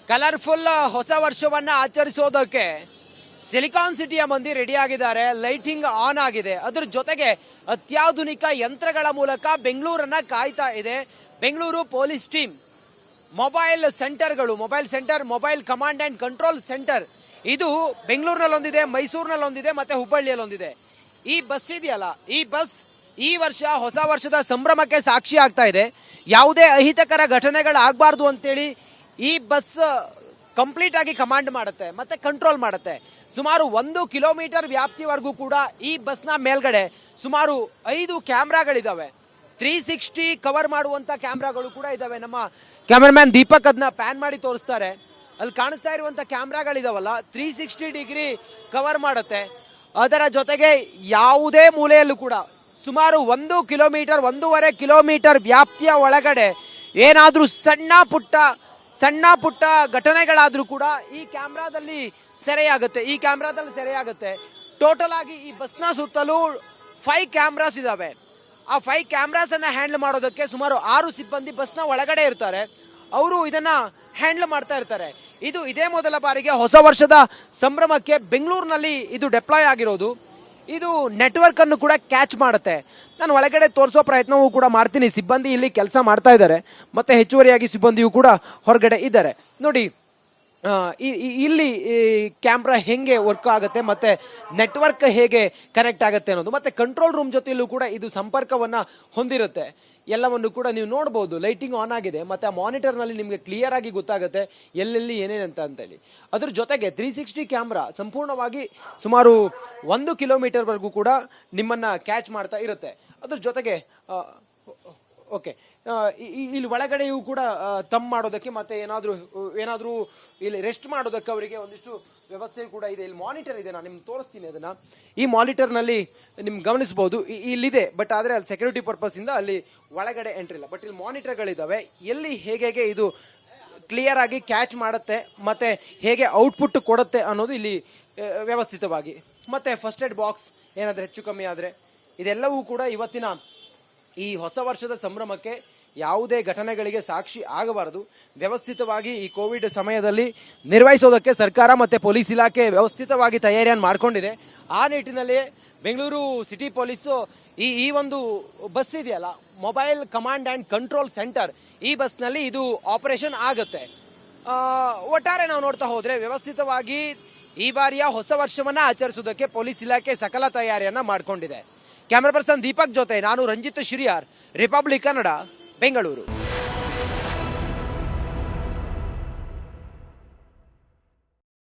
Colourful ಹೊಸ ವರ್ಷವನ್ನ ಆಚರಿಸೋದಕ್ಕೆ silicon ಸಿಟಿಯ ಮಂದಿ ರೆಡಿ ಆಗಿದ್ದಾರೆ. ಲೈಟಿಂಗ್ ಆನ್ ಆಗಿದೆ. ಅದರ ಜೊತೆಗೆ ಅತ್ಯಾಧುನಿಕ ಯಂತ್ರಗಳ ಮೂಲಕ ಬೆಂಗಳೂರನ್ನ ಕಾಯ್ತಾ ಇದೆ ಬೆಂಗಳೂರು ಪೊಲೀಸ್ ಟೀಮ್. ಮೊಬೈಲ್ ಸೆಂಟರ್ಗಳು, mobile centre, mobile command and control centre ಇದು ಬೆಂಗಳೂರಿನಲ್ಲೊಂದಿದೆ, ಮೈಸೂರಿನಲ್ಲೊಂದಿದೆ, ಮತ್ತೆ ಹುಬ್ಬಳ್ಳಿಯಲ್ಲೊಂದಿದೆ. ಈ ಬಸ್ ಇದೆಯಲ್ಲ, ಈ ಬಸ್ ಈ ವರ್ಷ ಹೊಸ ವರ್ಷದ ಸಂಭ್ರಮಕ್ಕೆ ಸಾಕ್ಷಿ ಆಗ್ತಾ ಇದೆ. ಯಾವುದೇ ಅಹಿತಕರ ಘಟನೆಗಳಾಗಬಾರ್ದು ಅಂತೇಳಿ ಈ ಬಸ್ ಕಂಪ್ಲೀಟ್ ಆಗಿ ಕಮಾಂಡ್ ಮಾಡುತ್ತೆ ಮತ್ತೆ ಕಂಟ್ರೋಲ್ ಮಾಡುತ್ತೆ. ಸುಮಾರು 1 ಕಿಲೋಮೀಟರ್ ವ್ಯಾಪ್ತಿವರೆಗೂ ಕೂಡ ಈ ಬಸ್ನ ಮೇಲ್ಗಡೆ ಸುಮಾರು 5 ಕ್ಯಾಮ್ರಾಗಳಿದಾವೆ. 360 ಕವರ್ ಮಾಡುವಂತ ಕ್ಯಾಮ್ರಾಗಳು ಕೂಡ ಇದಾವೆ. ನಮ್ಮ ಕ್ಯಾಮರಾಮ್ಯಾನ್ ದೀಪಕ್ ಅದನ್ನ ಪ್ಯಾನ್ ಮಾಡಿ ತೋರಿಸ್ತಾರೆ. ಅಲ್ಲಿ ಕಾಣಿಸ್ತಾ ಇರುವಂತ ಕ್ಯಾಮ್ರಾಗಳಿದಾವಲ್ಲ, 360 ಡಿಗ್ರಿ ಕವರ್ ಮಾಡುತ್ತೆ. ಅದರ ಜೊತೆಗೆ ಯಾವುದೇ ಮೂಲೆಯಲ್ಲೂ ಕೂಡ ಸುಮಾರು 1 ಕಿಲೋಮೀಟರ್ 1.5 ಕಿಲೋಮೀಟರ್ ವ್ಯಾಪ್ತಿಯ ಒಳಗಡೆ ಏನಾದ್ರೂ ಸಣ್ಣ ಪುಟ್ಟ ಘಟನೆಗಳಾದ್ರೂ ಕೂಡ ಈ ಕ್ಯಾಮ್ರಾದಲ್ಲಿ ಸೆರೆಯಾಗುತ್ತೆ. ಟೋಟಲ್ ಆಗಿ ಈ ಬಸ್ನ ಸುತ್ತಲೂ 5 ಕ್ಯಾಮ್ರಾಸ್ ಇದಾವೆ. ಆ 5 ಕ್ಯಾಮ್ರಾಸ್ ಅನ್ನ ಹ್ಯಾಂಡಲ್ ಮಾಡೋದಕ್ಕೆ ಸುಮಾರು 6 ಸಿಬ್ಬಂದಿ ಬಸ್ನ ಒಳಗಡೆ ಇರ್ತಾರೆ. ಅವರು ಇದನ್ನ ಹ್ಯಾಂಡಲ್ ಮಾಡ್ತಾ ಇರ್ತಾರೆ. ಇದೇ ಮೊದಲ ಬಾರಿಗೆ ಹೊಸ ವರ್ಷದ ಸಂಭ್ರಮಕ್ಕೆ ಬೆಂಗಳೂರಿನಲ್ಲಿ ಇದು ಡೆಪ್ಲಾಯ್ ಆಗಿರೋದು. ಇದು ನೆಟ್ವರ್ಕ್ ಅನ್ನು ಕೂಡ ಕ್ಯಾಚ್ ಮಾಡುತ್ತೆ. ನಾನು ಒಳಗಡೆ ತೋರಿಸೋ ಪ್ರಯತ್ನವೂ ಕೂಡ ಮಾಡ್ತೀನಿ. ಸಿಬ್ಬಂದಿ ಇಲ್ಲಿ ಕೆಲಸ ಮಾಡ್ತಾ ಇದ್ದಾರೆ, ಮತ್ತೆ ಹೆಚ್ಚುವರಿಯಾಗಿ ಸಿಬ್ಬಂದಿಯೂ ಕೂಡ ಹೊರಗಡೆ ಇದ್ದಾರೆ. ನೋಡಿ, ಇಲ್ಲಿ ಕ್ಯಾಮ್ರಾ ಹೆಂಗೆ ವರ್ಕ್ ಆಗುತ್ತೆ ಮತ್ತೆ ನೆಟ್ವರ್ಕ್ ಹೇಗೆ ಕನೆಕ್ಟ್ ಆಗುತ್ತೆ ಅನ್ನೋದು, ಮತ್ತೆ ಕಂಟ್ರೋಲ್ ರೂಮ್ ಜೊತೆಯಲ್ಲೂ ಕೂಡ ಇದು ಸಂಪರ್ಕವನ್ನ ಹೊಂದಿರುತ್ತೆ. ಎಲ್ಲವನ್ನು ಕೂಡ ನೀವು ನೋಡಬಹುದು. ಲೈಟಿಂಗ್ ಆನ್ ಆಗಿದೆ, ಮತ್ತೆ ಆ ಮಾನಿಟರ್ ನಲ್ಲಿ ನಿಮಗೆ ಕ್ಲಿಯರ್ ಆಗಿ ಗೊತ್ತಾಗುತ್ತೆ ಎಲ್ಲೆಲ್ಲಿ ಏನೇನಂತ ಅಂತೇಳಿ. ಅದ್ರ ಜೊತೆಗೆ 360 ಕ್ಯಾಮ್ರಾ ಸಂಪೂರ್ಣವಾಗಿ ಸುಮಾರು 1 ಕಿಲೋಮೀಟರ್ ವರೆಗೂ ಕೂಡ ನಿಮ್ಮನ್ನ ಕ್ಯಾಚ್ ಮಾಡ್ತಾ ಇರುತ್ತೆ. ಅದ್ರ ಜೊತೆಗೆ ಓಕೆ, ಇಲ್ಲಿ ಒಳಗಡೆಯೂ ಕೂಡ ತಮ್ ಮಾಡೋದಕ್ಕೆ ಮತ್ತೆ ಏನಾದ್ರೂ ಇಲ್ಲಿ ರೆಸ್ಟ್ ಮಾಡೋದಕ್ಕೆ ಅವರಿಗೆ ಒಂದಿಷ್ಟು ವ್ಯವಸ್ಥೆ ಕೂಡ ಇದೆ. ಇಲ್ಲಿ ಮಾನಿಟರ್ ಇದೆ, ನಾನು ನಿಮ್ಗೆ ತೋರಿಸ್ತೀನಿ ಅದನ್ನ. ಈ ಮಾನಿಟರ್ ನಲ್ಲಿ ನಿಮ್ಗೆ ಗಮನಿಸಬಹುದು, ಇಲ್ಲಿದೆ. ಬಟ್ ಆದ್ರೆ ಅಲ್ಲಿ ಸೆಕ್ಯೂರಿಟಿ ಪರ್ಪಸ್ ಇಂದ ಅಲ್ಲಿ ಒಳಗಡೆ ಎಂಟ್ರಿ ಇಲ್ಲ. ಬಟ್ ಇಲ್ಲಿ ಮಾನಿಟರ್ಗಳಿದಾವೆ. ಎಲ್ಲಿ ಹೇಗೆ ಇದು ಕ್ಲಿಯರ್ ಆಗಿ ಕ್ಯಾಚ್ ಮಾಡುತ್ತೆ ಮತ್ತೆ ಹೇಗೆ ಔಟ್ಪುಟ್ ಕೊಡುತ್ತೆ ಅನ್ನೋದು ಇಲ್ಲಿ ವ್ಯವಸ್ಥಿತವಾಗಿ. ಮತ್ತೆ ಫಸ್ಟ್ ಏಡ್ ಬಾಕ್ಸ್ ಏನಾದ್ರೆ ಹೆಚ್ಚು ಕಮ್ಮಿ ಆದ್ರೆ ಇದೆಲ್ಲವೂ ಕೂಡ ಇವತ್ತಿನ ಈ ಹೊಸ ವರ್ಷದ ಸಂಭ್ರಮಕ್ಕೆ ಯಾವುದೇ ಘಟನೆಗಳಿಗೆ ಸಾಕ್ಷಿ ಆಗಬಾರದು. ವ್ಯವಸ್ಥಿತವಾಗಿ ಈ ಕೋವಿಡ್ ಸಮಯದಲ್ಲಿ ನಿರ್ವಹಿಸೋದಕ್ಕೆ ಸರ್ಕಾರ ಮತ್ತೆ ಪೊಲೀಸ್ ಇಲಾಖೆ ವ್ಯವಸ್ಥಿತವಾಗಿ ತಯಾರಿಯನ್ನು ಮಾಡಿಕೊಂಡಿದೆ. ಆ ನಿಟ್ಟಿನಲ್ಲಿ ಬೆಂಗಳೂರು ಸಿಟಿ ಪೊಲೀಸು ಈ ಒಂದು ಬಸ್ ಇದೆಯಲ್ಲ, mobile command and control centre, ಈ ಬಸ್ನಲ್ಲಿ ಇದು ಆಪರೇಷನ್ ಆಗುತ್ತೆ. ಒಟ್ಟಾರೆ ನಾವು ನೋಡ್ತಾ ಹೋದ್ರೆ ವ್ಯವಸ್ಥಿತವಾಗಿ ಈ ಬಾರಿಯ ಹೊಸ ವರ್ಷವನ್ನ ಆಚರಿಸೋದಕ್ಕೆ ಪೊಲೀಸ್ ಇಲಾಖೆ ಸಕಲ ತಯಾರಿಯನ್ನ ಮಾಡಿಕೊಂಡಿದೆ. ಕ್ಯಾಮರಾ ಪರ್ಸನ್ ದೀಪಕ್ ಜೊತೆ ನಾನು ರಂಜಿತ್ ಶಿರಿಯಾರ್, ರಿಪಬ್ಲಿಕ್ ಕನ್ನಡ, ಬೆಂಗಳೂರು.